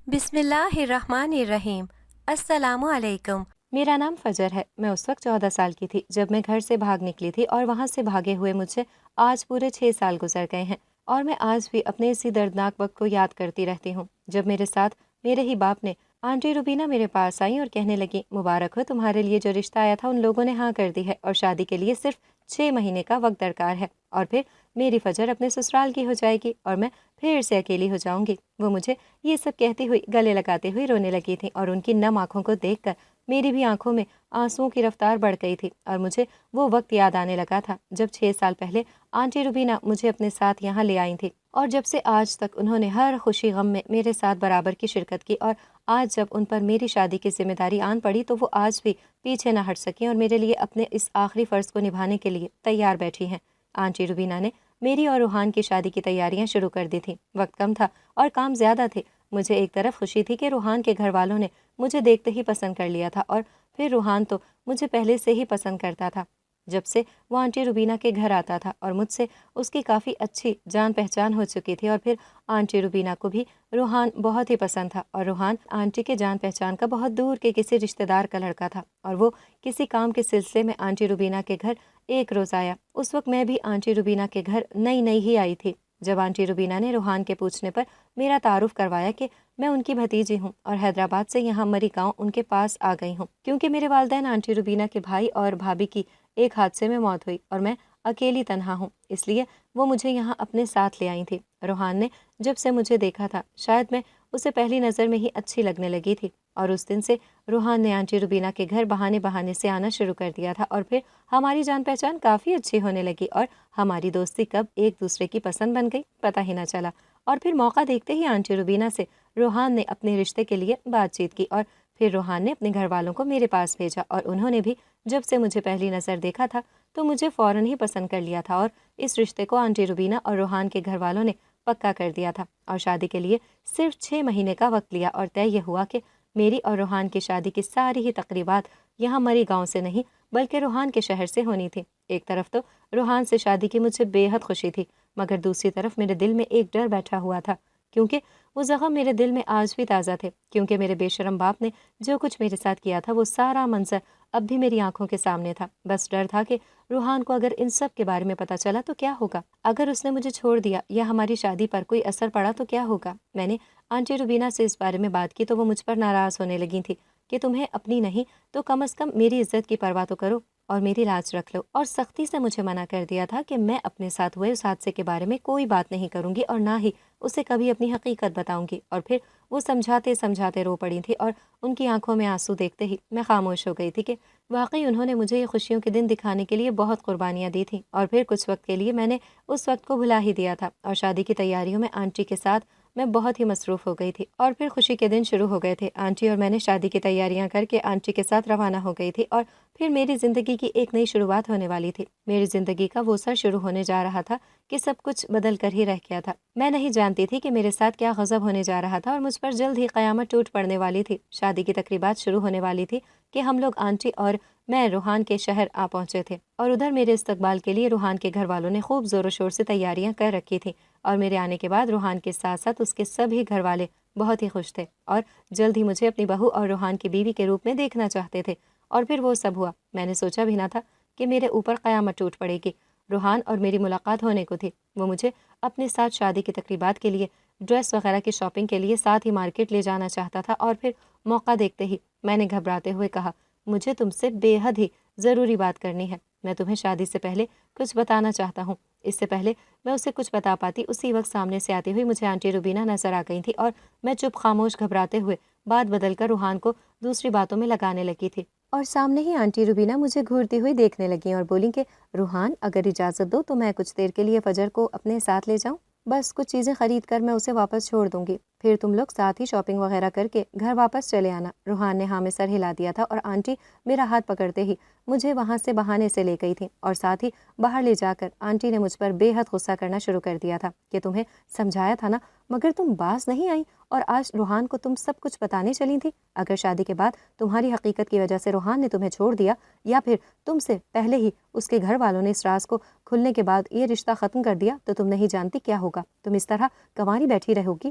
بسم اللہ الرحمن الرحیم۔ السلام علیکم۔ میرا نام فجر ہے۔ میں اس وقت 14 سال کی تھی جب میں گھر سے بھاگ نکلی تھی اور وہاں سے بھاگے ہوئے مجھے آج پورے 6 سال گزر گئے ہیں، اور میں آج بھی اپنے اسی دردناک وقت کو یاد کرتی رہتی ہوں جب میرے ساتھ میرے ہی باپ نے آنٹی روبینہ میرے پاس آئیں اور کہنے لگی، مبارک ہو، تمہارے لیے جو رشتہ آیا تھا ان لوگوں نے ہاں کر دی ہے اور شادی کے لیے صرف 6 مہینے کا وقت درکار ہے، اور پھر میری فجر اپنے سسرال کی ہو جائے گی اور میں پھر سے اکیلی ہو جاؤں گی۔ وہ مجھے یہ سب کہتی ہوئی گلے لگاتے ہوئی رونے لگی تھی، اور ان کی نم آنکھوں کو دیکھ کر میری بھی آنکھوں میں آنسوؤں کی رفتار بڑھ گئی تھی، اور مجھے وہ وقت یاد آنے لگا تھا جب 6 سال پہلے آنٹی روبینہ مجھے اپنے ساتھ یہاں لے آئی تھی، اور جب سے آج تک انہوں نے ہر خوشی غم میں میرے ساتھ برابر کی شرکت کی، اور آج جب ان پر میری شادی کی ذمہ داری آن پڑی تو وہ آج بھی پیچھے نہ ہٹ سکیں اور میرے لیے اپنے اس آخری فرض کو نبھانے کے لیے تیار بیٹھی ہیں۔ آنٹی روبینہ نے میری اور روحان کی شادی کی تیاریاں شروع کر دی تھیں۔ وقت کم تھا اور کام زیادہ تھے۔ مجھے ایک طرف خوشی تھی کہ روحان کے گھر والوں نے مجھے دیکھتے ہی پسند کر لیا تھا، اور پھر روحان تو مجھے پہلے سے ہی پسند کرتا تھا جب سے وہ آنٹی روبینہ کے گھر آتا تھا، اور مجھ سے اس کی کافی اچھی جان پہچان ہو چکی تھی، اور پھر آنٹی روبینہ کو بھی روحان بہت ہی پسند تھا، اور روحان آنٹی کے جان پہچان کا بہت دور کے کسی رشتہ دار کا لڑکا تھا، اور وہ کسی کام کے سلسلے میں آنٹی روبینہ کے گھر ایک روز آیا۔ اس وقت میں بھی آنٹی روبینہ کے گھر نئی نئی ہی آئی تھی۔ جب آنٹی روبینہ نے روحان کے پوچھنے پر میرا تعارف کروایا کہ میں ان کی بھتیجی ہوں اور حیدرآباد سے یہاں مری گاؤں ان کے پاس آ گئی ہوں، کیونکہ میرے والدین آنٹی روبینہ کے بھائی اور بھابھی کی ایک حادثے میں موت ہوئی اور میں اکیلی تنہا ہوں، اس لیے وہ مجھے یہاں اپنے ساتھ لے آئی تھی۔ روحان نے جب سے مجھے دیکھا تھا شاید میں اسے پہلی نظر میں ہی اچھی لگنے لگی تھی، اور اس دن سے روحان نے آنٹی روبینہ کے گھر بہانے بہانے سے آنا شروع کر دیا تھا، اور پھر ہماری جان پہچان کافی اچھی ہونے لگی، اور ہماری دوستی کب ایک دوسرے کی پسند بن گئی پتہ ہی نہ چلا، اور پھر موقع دیکھتے ہی آنٹی روبینہ سے روحان نے اپنے رشتے کے لیے بات چیت کی، اور پھر روحان نے اپنے گھر والوں کو میرے پاس بھیجا، اور انہوں نے بھی جب سے مجھے پہلی نظر دیکھا تھا تو مجھے فوراً ہی پسند کر لیا تھا، اور اس رشتے کو آنٹی روبینہ اور روحان کے گھر والوں نے پکا کر دیا تھا، اور شادی کے لیے صرف 6 مہینے کا وقت لیا، اور طے یہ ہوا کہ میری اور روحان کی شادی کی ساری ہی تقریبات یہاں مری گاؤں سے نہیں بلکہ روحان کے شہر سے ہونی تھی۔ ایک طرف تو روحان سے شادی کی مجھے بے حد خوشی تھی، مگر دوسری طرف میرے دل میں ایک ڈر بیٹھا ہوا تھا، کیونکہ وہ زخم میرے دل میں آج بھی تازہ تھے، کیونکہ میرے بے شرم باپ نے جو کچھ میرے ساتھ کیا تھا وہ سارا منظر اب بھی میری آنکھوں کے سامنے تھا۔ بس ڈر تھا کہ روحان کو اگر ان سب کے بارے میں پتہ چلا تو کیا ہوگا، اگر اس نے مجھے چھوڑ دیا یا ہماری شادی پر کوئی اثر پڑا تو کیا ہوگا۔ میں نے آنٹی روبینہ سے اس بارے میں بات کی تو وہ مجھ پر ناراض ہونے لگی تھی کہ تمہیں اپنی نہیں تو کم از کم میری عزت کی پرواہ تو کرو اور میری لاج رکھ لو، اور سختی سے مجھے منع کر دیا تھا کہ میں اپنے ساتھ ہوئے اس حادثے کے بارے میں کوئی بات نہیں کروں گی اور نہ ہی اسے کبھی اپنی حقیقت بتاؤں گی، اور پھر وہ سمجھاتے سمجھاتے رو پڑی تھی، اور ان کی آنکھوں میں آنسو دیکھتے ہی میں خاموش ہو گئی تھی کہ واقعی انہوں نے مجھے یہ خوشیوں کے دن دکھانے کے لیے بہت قربانیاں دی تھیں، اور پھر کچھ وقت کے لیے میں نے اس وقت کو بھلا ہی دیا تھا، اور شادی کی تیاریوں میں آنٹی کے ساتھ میں بہت ہی مصروف ہو گئی تھی، اور پھر خوشی کے دن شروع ہو گئے تھے۔ آنٹی اور میں نے شادی کی تیاریاں کر کے آنٹی کے ساتھ روانہ ہو گئی تھی، اور پھر میری زندگی کی ایک نئی شروعات ہونے والی تھی۔ میری زندگی کا وہ سر شروع ہونے جا رہا تھا کہ سب کچھ بدل کر ہی رہ گیا تھا۔ میں نہیں جانتی تھی کہ میرے ساتھ کیا غضب ہونے جا رہا تھا، اور مجھ پر جلد ہی قیامت ٹوٹ پڑنے والی تھی۔ شادی کی تقریبات شروع ہونے والی تھی کہ ہم لوگ آنٹی اور میں روحان کے شہر آ پہنچے تھے، اور ادھر میرے استقبال کے لیے روحان کے گھر والوں نے خوب زور و شور سے تیاریاں کر رکھی تھیں، اور میرے آنے کے بعد روحان کے ساتھ ساتھ اس کے سبھی گھر والے بہت ہی خوش تھے اور جلد ہی مجھے اپنی بہو اور روحان کی بیوی کے روپ میں دیکھنا چاہتے تھے، اور پھر وہ سب ہوا۔ میں نے سوچا بھی نہ تھا کہ میرے اوپر قیامت ٹوٹ پڑے گی۔ روحان اور میری ملاقات ہونے کو تھی، وہ مجھے اپنے ساتھ شادی کی تقریبات کے لیے ڈریس وغیرہ کی شاپنگ کے لیے ساتھ ہی مارکیٹ لے جانا چاہتا تھا، اور پھر موقع دیکھتے ہی میں نے گھبراتے ہوئے کہا، مجھے تم سے بے حد ہی ضروری بات کرنی ہے، میں تمہیں شادی سے پہلے کچھ بتانا چاہتا ہوں۔ اس سے پہلے میں اسے کچھ بتا پاتی اسی وقت سامنے سے آتی ہوئی مجھے آنٹی روبینہ نظر آ گئی تھی، اور میں چپ خاموش گھبراتے ہوئے بات بدل کر روحان کو دوسری باتوں میں لگانے لگی تھی، اور سامنے ہی آنٹی روبینہ مجھے گھورتی ہوئی دیکھنے لگیں اور بولی کہ روحان، اگر اجازت دو تو میں کچھ دیر کے لیے فجر کو اپنے ساتھ لے جاؤں، بس کچھ چیزیں خرید کر میں اسے واپس چھوڑ دوں گی، پھر تم لوگ ساتھ ہی شاپنگ وغیرہ کر کے گھر واپس چلے آنا۔ روحان نے ہاں میں سر ہلا دیا تھا، اور آنٹی میرا ہاتھ پکڑتے ہی مجھے وہاں سے بہانے سے لے گئی تھی، اور ساتھ ہی باہر لے جا کر آنٹی نے مجھ پر بے حد غصہ کرنا شروع کر دیا تھا کہ تمہیں سمجھایا تھا نا، مگر تم باز نہیں آئی، اور آج روحان کو تم سب کچھ بتانے چلی تھی۔ اگر شادی کے بعد تمہاری حقیقت کی وجہ سے روحان نے تمہیں چھوڑ دیا، یا پھر تم سے پہلے ہی اس کے گھر والوں نے اس راز کو کھلنے کے بعد یہ رشتہ ختم کر دیا، تو تم نہیں جانتی کیا ہوگا، تم اس طرح کنواری بیٹھی رہو گی۔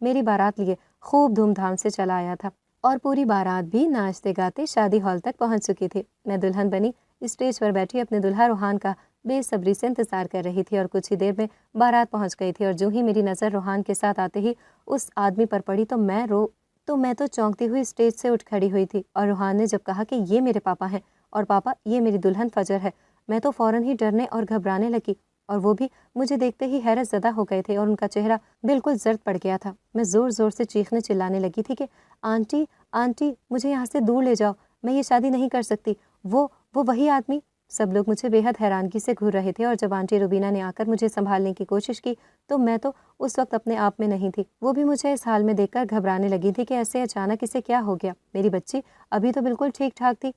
میری بارات لیے خوب دھوم دھام سے چلا آیا تھا اور پوری بارات بھی ناچتے گاتے شادی ہال تک پہنچ چکی تھی۔ میں دلہن بنی اسٹیج پر بیٹھی اپنے دلہا روحان کا بے صبری سے انتظار کر رہی تھی اور کچھ ہی دیر میں بارات پہنچ گئی تھی، اور جو ہی میری نظر روحان کے ساتھ آتے ہی اس آدمی پر پڑی تو میں تو چونکتی ہوئی اسٹیج سے اٹھ کھڑی ہوئی تھی، اور روحان نے جب کہا کہ یہ میرے پاپا ہیں اور پاپا یہ میری دلہن فجر ہے، میں تو فوراً ہی ڈرنے اور گھبرانے لگی، اور وہ بھی مجھے دیکھتے ہی حیرت زدہ ہو گئے تھے اور ان کا چہرہ بالکل زرد پڑ گیا تھا۔ میں زور زور سے چیخنے چلانے لگی تھی کہ آنٹی آنٹی مجھے یہاں سے دور لے جاؤ، میں یہ شادی نہیں کر سکتی، وہ وہی آدمی۔ سب لوگ مجھے بے حد حیرانگی سے گھور رہے تھے، اور جب آنٹی روبینہ نے آ کر مجھے سنبھالنے کی کوشش کی تو میں تو اس وقت اپنے آپ میں نہیں تھی۔ وہ بھی مجھے اس حال میں دیکھ کر گھبرانے لگی تھی کہ ایسے اچانک اسے کیا ہو گیا، میری بچی ابھی تو بالکل ٹھیک ٹھاک تھی۔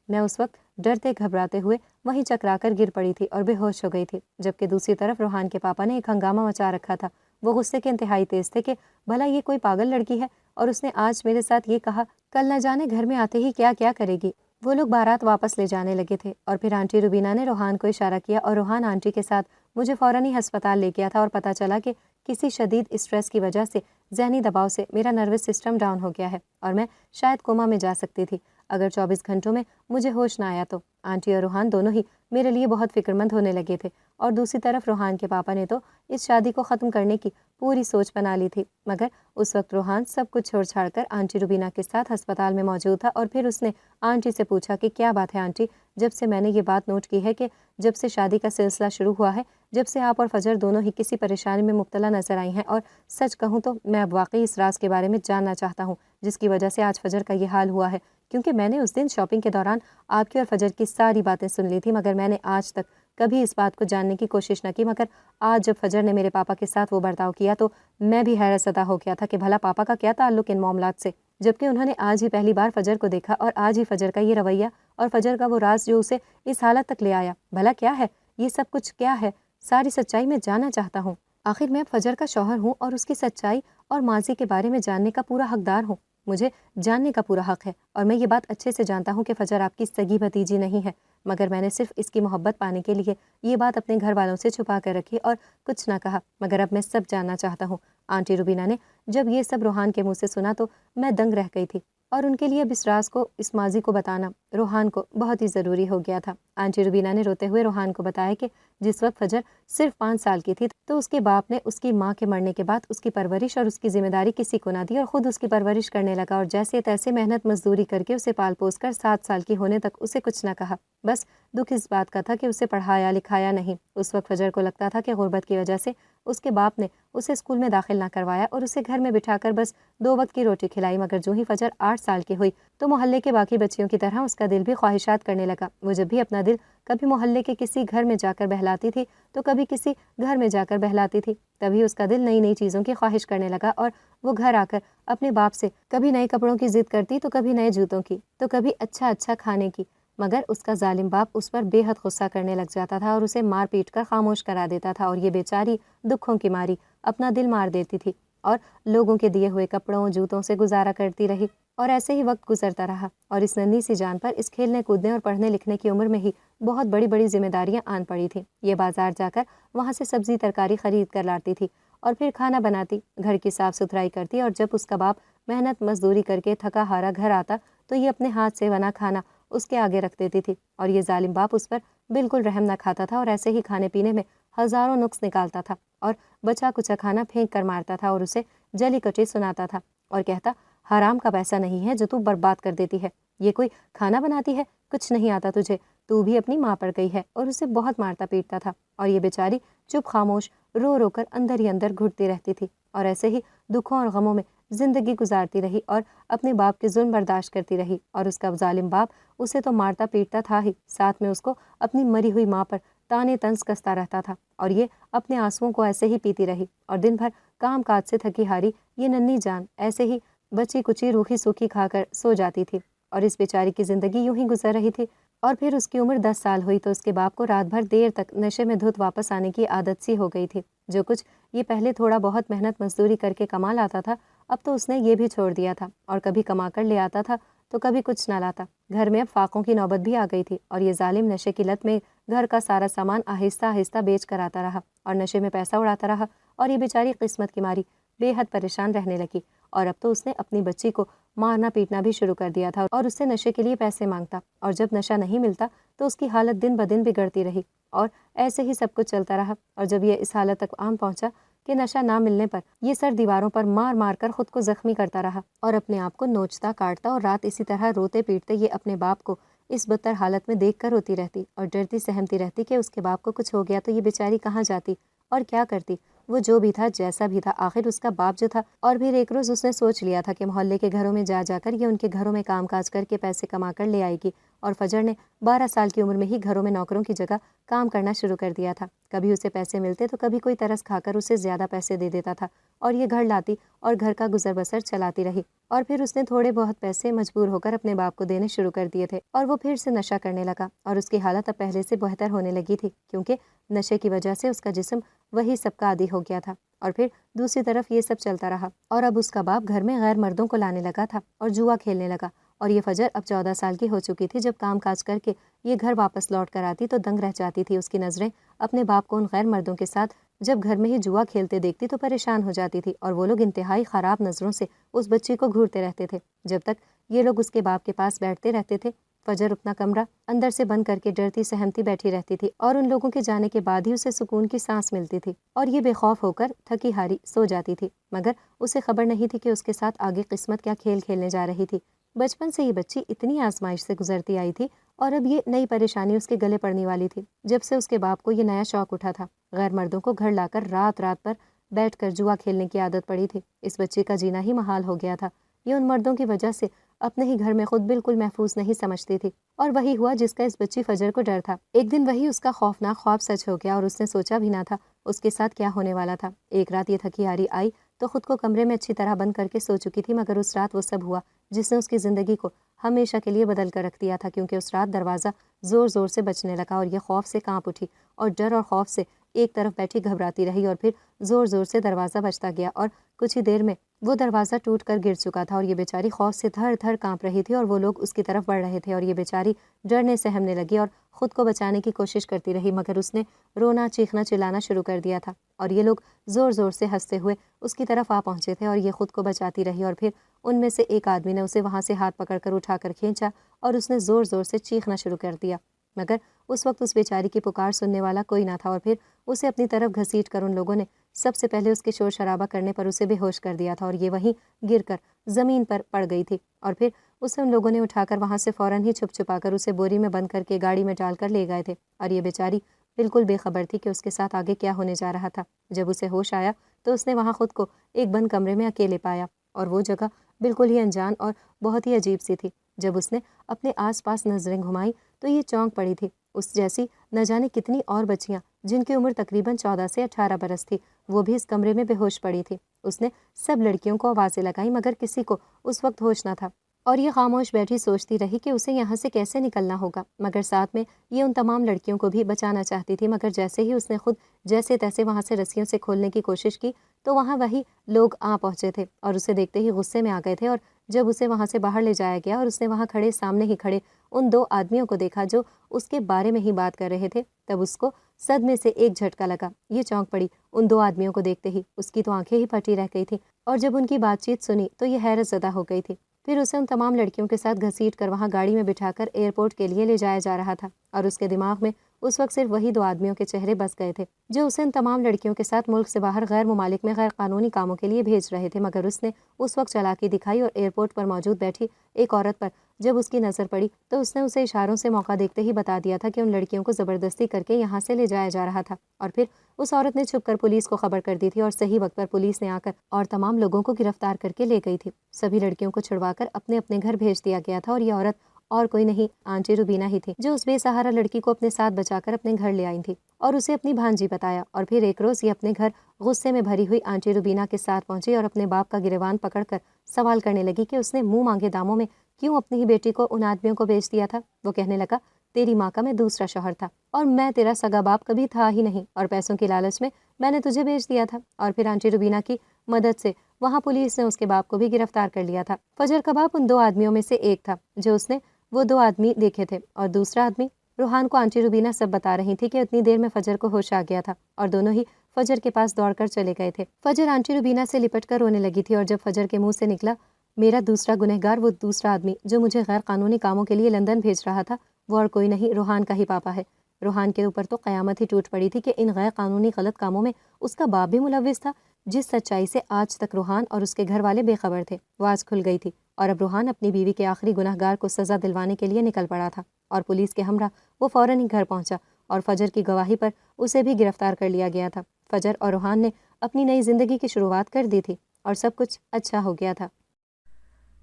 میں اس وقت ڈرتے گھبراتے ہوئے وہیں چکرا کر گر پڑی تھی اور بے ہوش ہو گئی تھی، جبکہ دوسری طرف روحان کے پاپا نے ایک ہنگامہ مچا رکھا تھا۔ وہ غصے کے انتہائی تیز تھے کہ بھلا یہ کوئی پاگل لڑکی ہے اور اس نے آج میرے ساتھ یہ کہا، کل نہ جانے گھر میں آتے ہی کیا کیا کرے گی۔ وہ لوگ بارات واپس لے جانے لگے تھے اور پھر آنٹی روبینہ نے روحان کو اشارہ کیا اور روحان آنٹی کے ساتھ مجھے فوراً ہی ہسپتال لے گیا تھا، اور پتہ چلا کہ کسی شدید اسٹریس کی وجہ سے، ذہنی دباؤ سے میرا نروس سسٹم ڈاؤن ہو گیا ہے اور میں شاید کوما میں جا سکتی تھی اگر 24 گھنٹوں میں مجھے ہوش نہ آیا تو۔ آنٹی اور روحان دونوں ہی میرے لیے بہت فکر مند ہونے لگے تھے، اور دوسری طرف روحان کے پاپا نے تو اس شادی کو ختم کرنے کی پوری سوچ بنا لی تھی، مگر اس وقت روحان سب کچھ چھوڑ چھاڑ کر آنٹی روبینہ کے ساتھ ہسپتال میں موجود تھا، اور پھر اس نے آنٹی سے پوچھا کہ کیا بات ہے آنٹی، جب سے میں نے یہ بات نوٹ کی ہے کہ جب سے شادی کا سلسلہ شروع ہوا ہے، جب سے آپ اور فجر دونوں ہی کسی پریشانی میں مبتلا نظر آئی ہیں، اور سچ کہوں تو میں اب واقعی اس راز کے بارے میں جاننا چاہتا ہوں جس کی وجہ سے آج فجر کا یہ حال ہوا ہے، کیونکہ میں نے اس دن شاپنگ کے دوران آپ کی اور فجر کی ساری باتیں سن لی تھی، مگر میں نے آج تک کبھی اس بات کو جاننے کی کوشش نہ کی، مگر آج جب فجر نے میرے پاپا کے ساتھ وہ برتاؤ کیا تو میں بھی حیرت زدہ ہو گیا تھا کہ بھلا پاپا کا کیا تعلق ان معاملات سے، جبکہ انہوں نے آج ہی پہلی بار فجر کو دیکھا اور آج ہی فجر کا یہ رویہ اور فجر کا وہ راز جو اسے اس حالت تک لے آیا، بھلا کیا ہے یہ سب کچھ، کیا ہے ساری سچائی میں جاننا چاہتا ہوں۔ آخر میں فجر کا شوہر ہوں اور اس کی سچائی اور ماضی کے بارے میں جاننے کا پورا حقدار ہوں، مجھے جاننے کا پورا حق ہے، اور میں یہ بات اچھے سے جانتا ہوں کہ فجر آپ کی سگی بھتیجی نہیں ہے، مگر میں نے صرف اس کی محبت پانے کے لیے یہ بات اپنے گھر والوں سے چھپا کر رکھی اور کچھ نہ کہا، مگر اب میں سب جاننا چاہتا ہوں۔ آنٹی روبینہ نے جب یہ سب روحان کے منہ سے سنا تو میں دنگ رہ گئی تھی، اور ان کے لیے اب اس راز کو، اس ماضی کو بتانا روحان کو بہت ہی ضروری ہو گیا تھا۔ آنٹی روبینہ نے روتے ہوئے روحان کو بتایا کہ جس وقت فجر صرف 5 سال کی تھی تو اس کے باپ نے اس کی ماں کے مرنے کے بعد اس کی پرورش اور اس کی ذمہ داری کسی کو نہ دی، اور خود اس کی پرورش کرنے لگا، اور جیسے تیسے محنت مزدوری کر کے اسے پال پوس کر 7 سال کی ہونے تک اسے کچھ نہ کہا۔ بس دکھ اس بات کا تھا کہ اسے پڑھایا لکھایا نہیں۔ اس وقت فجر کو لگتا تھا کہ غربت کی وجہ سے اس کے باپ نے اسے اسکول میں داخل نہ کروایا اور اسے گھر میں بٹھا کر بس 2 وقت کی روٹی کھلائی، مگر جو ہی فجر 8 سال کی ہوئی تو محلے کے باقی بچیوں کی طرح اس کا دل بھی خواہشات کرنے لگا۔ وہ جب بھی اپنا دل کبھی محلے کے کسی گھر میں جا کر بہلاتی تھی تو کبھی کسی گھر میں جا کر بہلاتی تھی، تبھی اس کا دل نئی نئی چیزوں کی خواہش کرنے لگا، اور وہ گھر آ کر اپنے باپ سے کبھی نئے کپڑوں کی ضد کرتی تو کبھی نئے جوتوں کی تو کبھی اچھا کھانے کی، مگر اس کا ظالم باپ اس پر بے حد غصہ کرنے لگ جاتا تھا اور اسے مار پیٹ کر خاموش کرا دیتا تھا، اور یہ بیچاری دکھوں کی ماری اپنا دل مار دیتی تھی اور لوگوں کے دیے ہوئے کپڑوں جوتوں سے گزارا کرتی رہی، اور ایسے ہی وقت گزرتا رہا، اور اس ننھی سی جان پر اس کھیلنے کودنے اور پڑھنے لکھنے کی عمر میں ہی بہت بڑی بڑی ذمہ داریاں آن پڑی تھیں۔ یہ بازار جا کر وہاں سے سبزی ترکاری خرید کر لاتی تھی اور پھر کھانا بناتی، گھر کی صاف ستھرائی کرتی، اور جب اس کا باپ محنت مزدوری کر کے تھکا ہارا گھر آتا تو یہ اپنے ہاتھ سے بنا کھانا اس کے آگے رکھ دیتی تھی، اور یہ ظالم باپ اس پر بالکل رحم نہ کھاتا تھا اور ایسے ہی کھانے پینے میں ہزاروں نقص نکالتا تھا اور بچا کچا کھانا پھینک کر مارتا تھا اور اسے جلی کٹی سناتا تھا اور کہتا، حرام کا پیسہ نہیں ہے جو تو برباد کر دیتی ہے، یہ کوئی کھانا بناتی ہے، کچھ نہیں آتا تجھے، تو بھی اپنی ماں پر گئی ہے، اور اسے بہت مارتا پیٹتا تھا، اور یہ بیچاری چپ خاموش رو رو کر اندر ہی اندر گھٹتی رہتی تھی، اور ایسے ہی دکھوں اور غموں میں زندگی گزارتی رہی اور اپنے باپ کے ظلم برداشت کرتی رہی، اور اس کا ظالم باپ اسے تو مارتا پیٹتا تھا ہی، ساتھ میں اس کو اپنی مری ہوئی ماں پر تانے طنز کستا رہتا تھا، اور یہ اپنے آنسوؤں کو ایسے ہی پیتی رہی، اور دن بھر کام کاج سے تھکی ہاری یہ ننھی جان ایسے ہی بچی کچی روکھی سوکھی کھا کر سو جاتی تھی، اور اس بیچاری کی زندگی یوں ہی گزر رہی تھی۔ اور پھر اس کی عمر 10 سال ہوئی تو اس کے باپ کو رات بھر دیر تک نشے میں دھت واپس آنے کی عادت سی ہو گئی تھی، جو کچھ یہ پہلے تھوڑا بہت محنت مزدوری کر کے کما لاتا تھا اب تو اس نے یہ بھی چھوڑ دیا تھا، اور کبھی کما کر لے آتا تھا تو کبھی کچھ نہ لاتا، گھر میں اب فاقوں کی نوبت بھی آ گئی تھی، اور یہ ظالم نشے کی لت میں گھر کا سارا سامان آہستہ آہستہ بیچ کر آتا رہا اور نشے میں پیسہ اڑاتا رہا، اور یہ بیچاری قسمت کی ماری بے حد پریشان رہنے لگی، اور اب تو اس نے اپنی بچی کو مارنا پیٹنا بھی شروع کر دیا تھا اور اس سے نشے کے لیے پیسے مانگتا، اور جب نشہ نہیں ملتا تو اس کی حالت دن بدن بگڑتی رہی، اور ایسے ہی سب کچھ چلتا رہا، اور جب یہ اس حالت تک عام پہنچا کہ نشہ نہ ملنے پر یہ سر دیواروں پر مار مار کر خود کو زخمی کرتا رہا اور اپنے آپ کو نوچتا کاٹتا، اور رات اسی طرح روتے پیٹتے یہ اپنے باپ کو اس بدتر حالت میں دیکھ کر روتی رہتی اور ڈرتی سہمتی رہتی کہ اس کے باپ کو کچھ ہو گیا تو یہ بیچاری کہاں جاتی اور کیا کرتی۔ وہ جو بھی تھا جیسا بھی تھا، آخر اس کا باپ جو تھا، اور پھر ایک روز اس نے سوچ لیا تھا کہ محلے کے گھروں میں جا جا کر یہ ان کے گھروں میں کام کاج کر کے پیسے کما کر لے آئے گی، اور فجر نے 12 سال کی عمر میں ہی گھروں میں نوکروں کی جگہ کام کرنا شروع کر دیا تھا۔ کبھی اسے پیسے ملتے تو کبھی کوئی ترس کھا کر اسے زیادہ پیسے دے دیتا تھا، اور یہ گھر لاتی اور گھر کا گزر بسر چلاتی رہی، اور پھر اس نے تھوڑے بہت پیسے مجبور ہو کر اپنے باپ کو دینے شروع کر دیے تھے، اور وہ پھر سے نشہ کرنے لگا، اور اس کی حالت اب پہلے سے بہتر ہونے لگی تھی کیونکہ نشے کی وجہ سے اس کا جسم وہی سب کا عادی ہو گیا تھا۔ اور پھر دوسری طرف یہ سب چلتا رہا، اور اب اس کا باپ گھر میں غیر مردوں کو لانے لگا تھا اور جوا کھیلنے لگا، اور یہ فجر اب 14 سال کی ہو چکی تھی۔ جب کام کاج کر کے یہ گھر واپس لوٹ کر آتی تو دنگ رہ جاتی تھی، اس کی نظریں اپنے باپ کو ان غیر مردوں کے ساتھ جب گھر میں ہی جوا کھیلتے دیکھتی تو پریشان ہو جاتی تھی، اور وہ لوگ انتہائی خراب نظروں سے اس بچی کو گھورتے رہتے تھے۔ جب تک یہ لوگ اس کے باپ کے پاس بیٹھتے رہتے تھے، فجر اپنا کمرہ اندر سے بند کر کے ڈرتی سہمتی بیٹھی رہتی تھی، اور ان لوگوں کے جانے کے بعد ہی اسے سکون کی سانس ملتی تھی، اور یہ بے خوف ہو کر تھکی ہاری سو جاتی تھی، مگر اسے خبر نہیں تھی کہ اس کے ساتھ آگے قسمت کیا کھیل کھیلنے جا رہی تھی۔ بچپن سے یہ بچی اتنی آزمائش سے گزرتی آئی تھی، اور اب یہ نئی پریشانی اس کے گلے پڑنے والی تھی جب سے اس کے باپ کو یہ نیا شوق اٹھا تھا۔ غیر مردوں کو گھر لا کر رات رات پر بیٹھ کر جوا کھیلنے کی عادت پڑی تھی۔ اس بچی کا جینا ہی محال ہو گیا تھا۔ یہ ان مردوں کی وجہ سے اپنے ہی گھر میں خود بالکل محفوظ نہیں سمجھتی تھی، اور وہی ہوا جس کا اس بچی فجر کو ڈر تھا۔ ایک دن وہی اس کا خوفناک خواب سچ ہو گیا، اور اس نے سوچا بھی نہ تھا اس کے ساتھ کیا ہونے والا تھا۔ ایک رات یہ تھکی ہاری آئی تو خود کو کمرے میں اچھی طرح بند کر کے سو چکی تھی، مگر اس رات وہ سب ہوا جس نے اس کی زندگی کو ہمیشہ کے لیے بدل کر رکھ دیا تھا، کیونکہ اس رات دروازہ زور زور سے بجنے لگا، اور یہ خوف سے کانپ اٹھی اور ڈر اور خوف سے ایک طرف بیٹھی گھبراتی رہی، اور پھر زور زور سے دروازہ بجتا گیا، اور کچھ ہی دیر میں وہ دروازہ ٹوٹ کر گر چکا تھا، اور یہ بیچاری خوف سے تھر تھر کانپ رہی تھی، اور وہ لوگ اس کی طرف بڑھ رہے تھے، اور یہ بیچاری ڈرنے سہمنے لگی اور خود کو بچانے کی کوشش کرتی رہی، مگر اس نے رونا چیخنا چلانا شروع کر دیا تھا، اور یہ لوگ زور زور سے ہنستے ہوئے اس کی طرف آ پہنچے تھے، اور یہ خود کو بچاتی رہی، اور پھر ان میں سے ایک آدمی نے اسے وہاں سے ہاتھ پکڑ کر اٹھا کر کھینچا، اور اس نے زور زور سے چیخنا شروع کر دیا، مگر اس وقت اس بیچاری کی پکار سننے والا کوئی نہ تھا، اور پھر اسے اپنی طرف گھسیٹ کر ان لوگوں نے سب سے پہلے اس کے شور شرابہ کرنے پر اسے بے ہوش کر دیا تھا، اور یہ وہیں گر کر زمین پر پڑ گئی تھی، اور پھر اسے ان لوگوں نے اٹھا کر وہاں سے فوراً ہی چھپ چھپا کر اسے بوری میں بند کر کے گاڑی میں ڈال کر لے گئے تھے، اور یہ بیچاری بالکل بے خبر تھی کہ اس کے ساتھ آگے کیا ہونے جا رہا تھا۔ جب اسے ہوش آیا تو اس نے وہاں خود کو ایک بند کمرے میں اکیلے پایا، اور وہ جگہ بالکل ہی انجان اور بہت ہی عجیب سی تھی۔ جب اس نے اپنے آس پاس نظریں گھمائیں تو یہ چونک پڑی تھی، اس جیسی نہ جانے کتنی اور بچیاں جن کی عمر تقریباً 14 سے 18 برس تھی، وہ بھی اس کمرے میں بے ہوش پڑی تھی۔ اس نے سب لڑکیوں کو آوازیں لگائیں، مگر کسی کو اس وقت ہوش نہ تھا، اور یہ خاموش بیٹھی سوچتی رہی کہ اسے یہاں سے کیسے نکلنا ہوگا، مگر ساتھ میں یہ ان تمام لڑکیوں کو بھی بچانا چاہتی تھی، مگر جیسے ہی اس نے خود جیسے تیسے وہاں سے رسیوں سے کھولنے کی کوشش کی تو وہاں وہی لوگ آ پہنچے تھے، اور اسے دیکھتے ہی غصے میں آ گئے تھے، اور جب اسے وہاں سے باہر لے جایا گیا اور اس نے وہاں کھڑے سامنے ہی کھڑے ان 2 آدمیوں کو دیکھا جو اس کے بارے میں ہی بات کر رہے تھے، تب اس کو صدمے سے ایک جھٹکا لگا۔ یہ چونک پڑی ان 2 آدمیوں کو دیکھتے ہی، اس کی تو آنکھیں ہی پھٹی رہ گئی تھی، اور جب ان کی بات چیت سنی تو یہ حیرت زدہ ہو گئی تھی۔ پھر اسے ان تمام لڑکیوں کے ساتھ گھسیٹ کر وہاں گاڑی میں بٹھا کر ایئرپورٹ کے لیے لے جایا جا رہا تھا، اور اس کے دماغ میں اس وقت صرف وہی 2 آدمیوں کے چہرے بس گئے تھے جو اسے ان تمام لڑکیوں کے ساتھ ملک سے باہر غیر ممالک میں غیر قانونی کاموں کے لیے بھیج رہے تھے، مگر اس نے اس وقت چالاکی دکھائی اور ایئرپورٹ پر موجود بیٹھی ایک عورت پر جب اس کی نظر پڑی تو اس نے اسے اشاروں سے موقع دیکھتے ہی بتا دیا تھا کہ ان لڑکیوں کو زبردستی کر کے یہاں سے لے جایا جا رہا تھا، اور پھر اس عورت نے چھپ کر پولیس کو خبر کر دی تھی، اور صحیح وقت پر پولیس نے آ کر اور تمام لوگوں کو گرفتار کر کے لے گئی تھی۔ سبھی لڑکیوں کو چھڑوا کر اپنے اپنے گھر بھیج دیا گیا تھا، اور یہ عورت اور کوئی نہیں آنٹی روبینا ہی تھی جو اس بے سہارا لڑکی کو اپنے ساتھ بچا کر اپنے گھر لے آئی تھی اور اسے اپنی بھانجی بتایا، اور پھر ایک روز یہ اپنے گھر غصے میں بھری ہوئی آنٹی روبینا کے ساتھ پہنچی اور اپنے باپ کا گریبان پکڑ کر سوال کرنے لگی کہ اس نے منہ مانگے داموں میں کیوں اپنی ہی بیٹی کو ان آدمیوں کو بیچ دیا تھا۔ وہ کہنے لگا تیری ماں کا میں دوسرا شوہر تھا اور میں تیرا سگا باپ کبھی تھا ہی نہیں، اور پیسوں کی لالچ میں نے تجھے بیچ دیا تھا۔ اور پھر آنٹی روبینا کی مدد سے وہاں پولیس نے اس کے باپ کو بھی گرفتار کر لیا تھا۔ فجر کا باپ ان 2 آدمیوں میں سے ایک تھا جو اس نے وہ 2 آدمی دیکھے تھے، اور دوسرا آدمی روحان کو آنٹی روبینا سب بتا رہی تھی کہ اتنی دیر میں فجر کو ہوش آ گیا تھا اور دونوں ہی فجر کے پاس دوڑ کر چلے گئے تھے۔ فجر آنٹی روبینہ سے لپٹ کر رونے لگی تھی اور جب فجر کے منہ سے نکلا میرا دوسرا گنہگار، وہ دوسرا آدمی جو مجھے غیر قانونی کاموں کے لیے لندن بھیج رہا تھا، وہ اور کوئی نہیں، روحان کا ہی پاپا ہے۔ روحان کے اوپر تو قیامت ہی ٹوٹ پڑی تھی کہ ان غیر قانونی غلط کاموں میں اس کا باپ بھی ملوث تھا، جس سچائی سے آج تک روحان اور اس کے گھر والے بے خبر تھے، وہ آج کھل گئی تھی۔ اور اب روحان اپنی بیوی کے آخری گنہگار کو سزا دلوانے کے لیے نکل پڑا تھا، اور پولیس کے ہمراہ وہ فوراً ہی گھر پہنچا اور فجر کی گواہی پر اسے بھی گرفتار کر لیا گیا تھا۔ فجر اور روحان نے اپنی نئی زندگی کی شروعات کر دی تھی اور سب کچھ اچھا ہو گیا تھا۔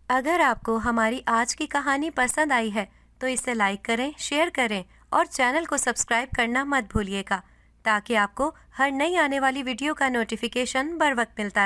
اگر آپ کو ہماری آج کی کہانی پسند آئی ہے تو اسے لائک کریں، شیئر کریں اور چینل کو سبسکرائب کرنا مت بھولیے گا تاکہ آپ کو ہر نئی آنے والی ویڈیو کا نوٹیفیکیشن بر وقت ملتا رہے۔